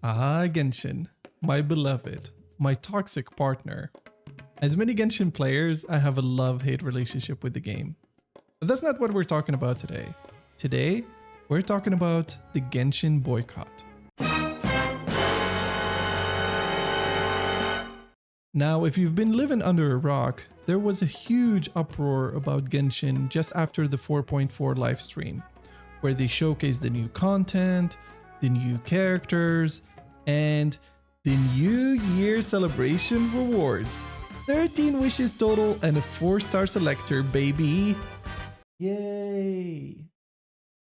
Ah, Genshin, my beloved, my toxic partner. As many Genshin players, I have a love-hate relationship with the game. But that's not what we're talking about today. Today, we're talking about the Genshin boycott. Now, if you've been living under a rock, there was a huge uproar about Genshin just after the 4.4 livestream, where they showcased the new content, the new characters, and the New Year celebration rewards. 13 wishes total and a 4-star selector, baby! Yay!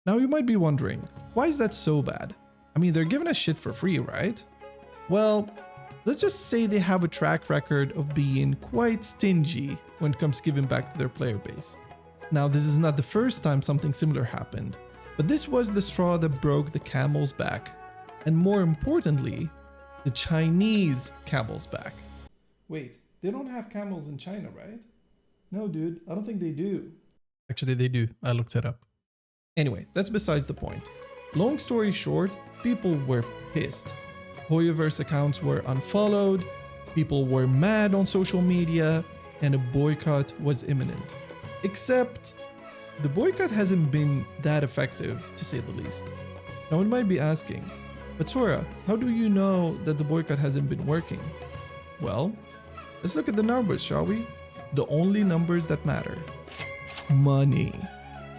Now you might be wondering, why is that so bad? I mean, they're giving us shit for free, right? Well, let's just say they have a track record of being quite stingy when it comes to giving back to their player base. Now, this is not the first time something similar happened, but this was the straw that broke the camel's back. And more importantly, the Chinese camel's back. Wait, they don't have camels in China, right? No, dude, I don't think they do. Actually, they do. I looked it up. Anyway, that's besides the point. Long story short, people were pissed. Hoyoverse accounts were unfollowed, people were mad on social media, and a boycott was imminent. Except, the boycott hasn't been that effective, to say the least. Now one might be asking, but Sora, how do you know that the boycott hasn't been working? Well, let's look at the numbers, shall we? The only numbers that matter. Money.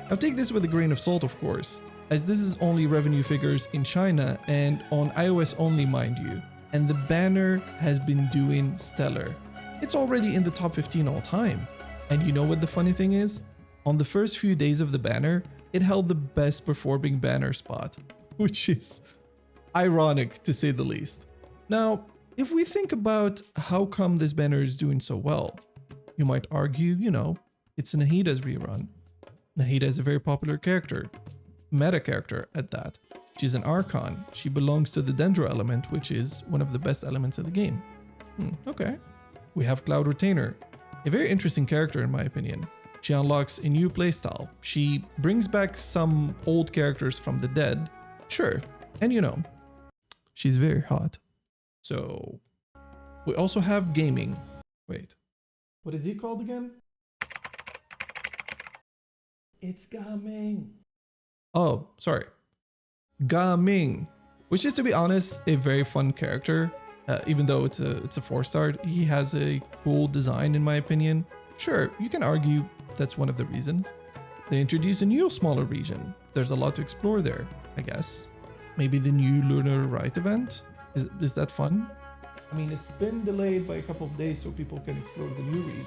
Now take this with a grain of salt, of course, as this is only revenue figures in China and on iOS only, mind you, and the banner has been doing stellar. It's already in the top 15 all time. And you know what the funny thing is? On the first few days of the banner, it held the best performing banner spot, which is ironic to say the least. Now, if we think about how come this banner is doing so well, you might argue, you know, it's Nahida's rerun. Nahida is a very popular character, meta character at that. She's an Archon. She belongs to the Dendro element, which is one of the best elements of the game. Okay. We have Cloud Retainer, a very interesting character in my opinion. She unlocks a new playstyle. She brings back some old characters from the dead. Sure, and you know, she's very hot. So, we also have gaming. Wait, what is he called again? It's Gaming. Oh, sorry. Gaming, which is, to be honest, a very fun character. Even though it's a 4-star, he has a cool design in my opinion. Sure, you can argue that's one of the reasons. They introduce a new smaller region. There's a lot to explore there, I guess. Maybe the new Lunar Rite event? Is that fun? I mean, it's been delayed by a couple of days so people can explore the new region.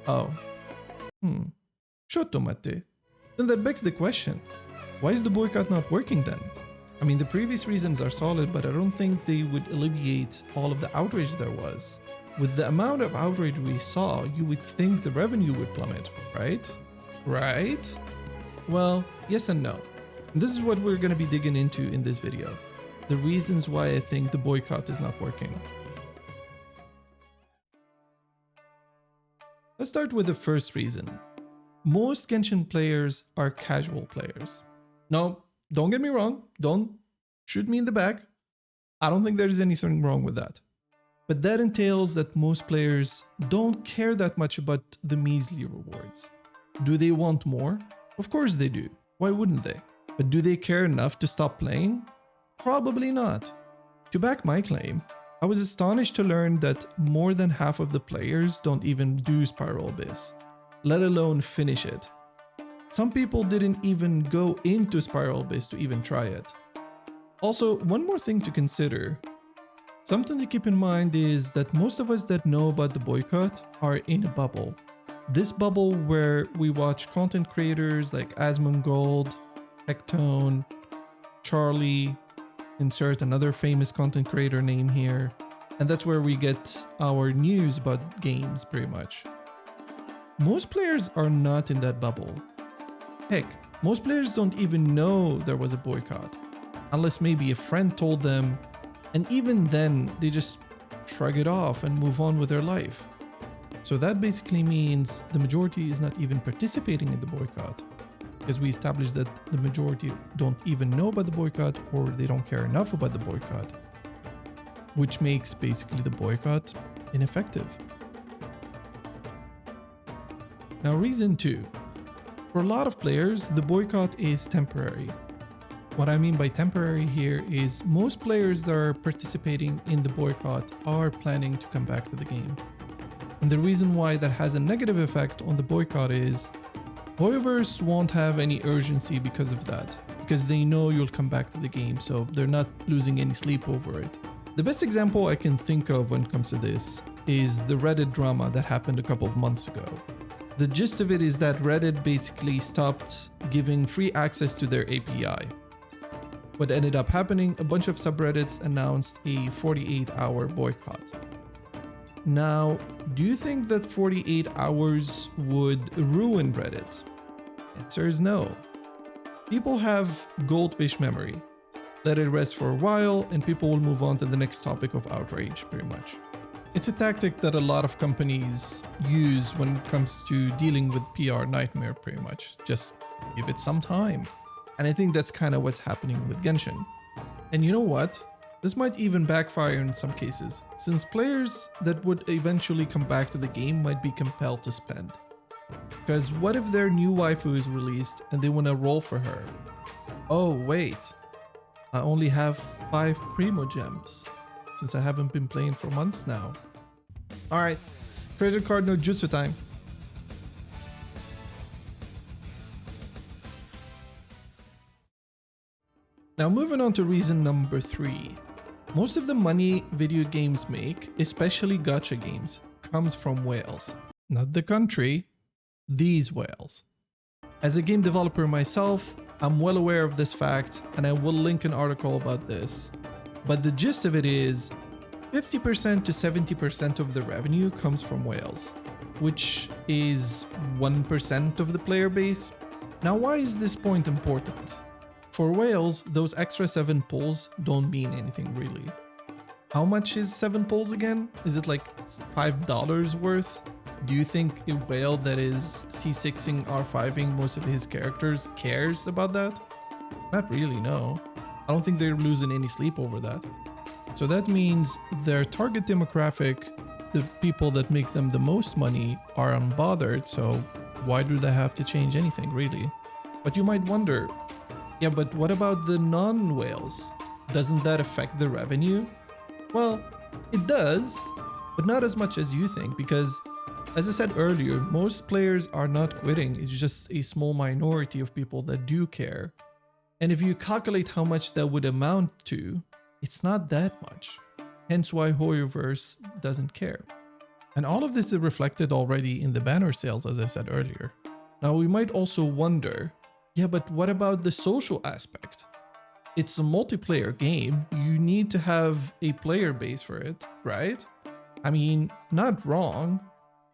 Oh. Shotomate. Then that begs the question, why is the boycott not working then? I mean, the previous reasons are solid, but I don't think they would alleviate all of the outrage there was. With the amount of outrage we saw, you would think the revenue would plummet, right? Right? Well, yes and no. And this is what we're going to be digging into in this video. The reasons why I think the boycott is not working. Let's start with the first reason. Most Genshin players are casual players. No, don't get me wrong, don't shoot me in the back. I don't think there's anything wrong with that. But that entails that most players don't care that much about the measly rewards. Do they want more? Of course they do. Why wouldn't they? But do they care enough to stop playing? Probably not. To back my claim, I was astonished to learn that more than half of the players don't even do Spiral Abyss, let alone finish it. Some people didn't even go into Spiral Abyss to even try it. Also, one more thing to consider. Something to keep in mind is that most of us that know about the boycott are in a bubble. This bubble where we watch content creators like Asmongold, Hectone, Charlie, insert another famous content creator name here, and that's where we get our news about games pretty much. Most players are not in that bubble. Heck, most players don't even know there was a boycott, unless maybe a friend told them, and even then they just shrug it off and move on with their life. So that basically means the majority is not even participating in the boycott, because we established that the majority don't even know about the boycott or they don't care enough about the boycott. which makes basically the boycott ineffective. Now, reason 2. For a lot of players, the boycott is temporary. What I mean by temporary here is most players that are participating in the boycott are planning to come back to the game. And the reason why that has a negative effect on the boycott is Hoyoverse won't have any urgency because of that, because they know you'll come back to the game, so they're not losing any sleep over it. The best example I can think of when it comes to this is the Reddit drama that happened a couple of months ago. The gist of it is that Reddit basically stopped giving free access to their API. What ended up happening, a bunch of subreddits announced a 48-hour boycott. Now, do you think that 48 hours would ruin Reddit? The answer is no. People have goldfish memory. Let it rest for a while and people will move on to the next topic of outrage, pretty much. It's a tactic that a lot of companies use when it comes to dealing with PR nightmare, pretty much. Just give it some time. And I think that's kind of what's happening with Genshin. And you know what? This might even backfire in some cases, since players that would eventually come back to the game might be compelled to spend. Because what if their new waifu is released and they want to roll for her? Oh wait, I only have 5 Primo gems, since I haven't been playing for months now. Alright, credit card no jutsu time. Now moving on to reason number 3. Most of the money video games make, especially gacha games, comes from whales. Not the country, these whales. As a game developer myself, I'm well aware of this fact and I will link an article about this. But the gist of it is 50% to 70% of the revenue comes from whales, which is 1% of the player base. Now why is this point important? For whales, those extra 7 pulls don't mean anything really. How much is 7 pulls again? Is it like $5 worth? Do you think a whale that is C6ing R5ing most of his characters cares about that? Not really, no. I don't think they're losing any sleep over that. So that means their target demographic, the people that make them the most money, are unbothered, so why do they have to change anything really? But you might wonder, yeah, but what about the non-whales? Doesn't that affect the revenue? Well, it does, but not as much as you think, because as I said earlier, most players are not quitting. It's just a small minority of people that do care. And if you calculate how much that would amount to, it's not that much. Hence why Hoyoverse doesn't care. And all of this is reflected already in the banner sales, as I said earlier. Now we might also wonder, yeah, but what about the social aspect? It's a multiplayer game. You need to have a player base for it, right? I mean, not wrong,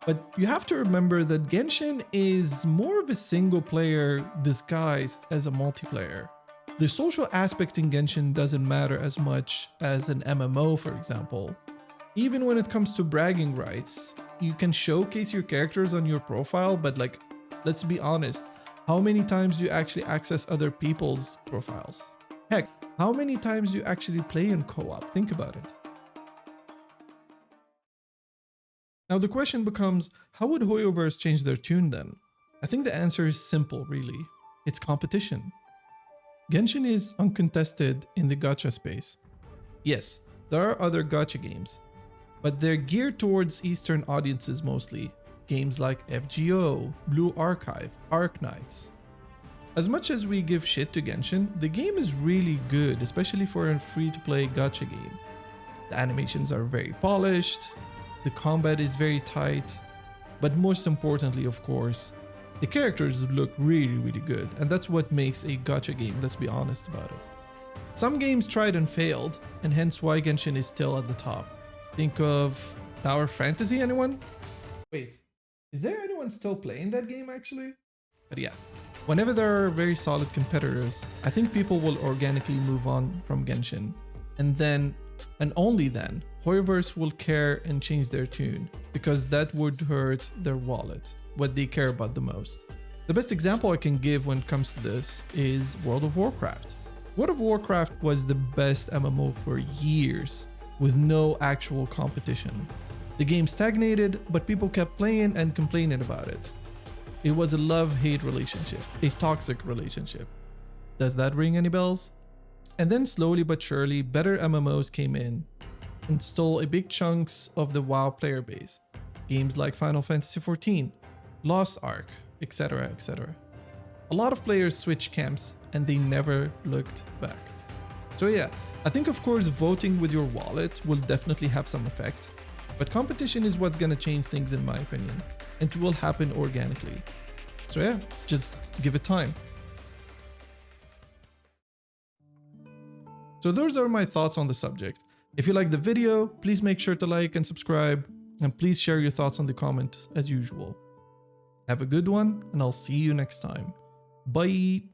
but you have to remember that Genshin is more of a single player disguised as a multiplayer. The social aspect in Genshin doesn't matter as much as an MMO, for example. Even when it comes to bragging rights, you can showcase your characters on your profile, but like, let's be honest, how many times do you actually access other people's profiles? Heck, how many times do you actually play in co-op? Think about it. Now the question becomes, how would Hoyoverse change their tune then? I think the answer is simple, really. It's competition. Genshin is uncontested in the gacha space. Yes, there are other gacha games, but they're geared towards Eastern audiences mostly. Games like FGO, Blue Archive, Arknights. As much as we give shit to Genshin, the game is really good, especially for a free-to-play gacha game. The animations are very polished, the combat is very tight, but most importantly, of course, the characters look really good, and that's what makes a gacha game, let's be honest about it. Some games tried and failed, and hence why Genshin is still at the top. Think of Tower Fantasy, anyone? Wait, is there anyone still playing that game actually? But yeah, whenever there are very solid competitors, I think people will organically move on from Genshin. And then, and only then, Hoyoverse will care and change their tune, because that would hurt their wallet, what they care about the most. The best example I can give when it comes to this is World of Warcraft. World of Warcraft was the best MMO for years, with no actual competition. The game stagnated, but people kept playing and complaining about it. It was a love-hate relationship, a toxic relationship. Does that ring any bells? And then slowly but surely, better MMOs came in and stole a big chunks of the WoW player base. Games like Final Fantasy XIV, Lost Ark, etc, etc. A lot of players switched camps and they never looked back. So yeah, I think of course voting with your wallet will definitely have some effect, but competition is what's gonna change things in my opinion, and it will happen organically. So yeah, just give it time. So those are my thoughts on the subject. If you like the video, please make sure to like and subscribe, and please share your thoughts on the comment as usual. Have a good one, and I'll see you next time. Bye!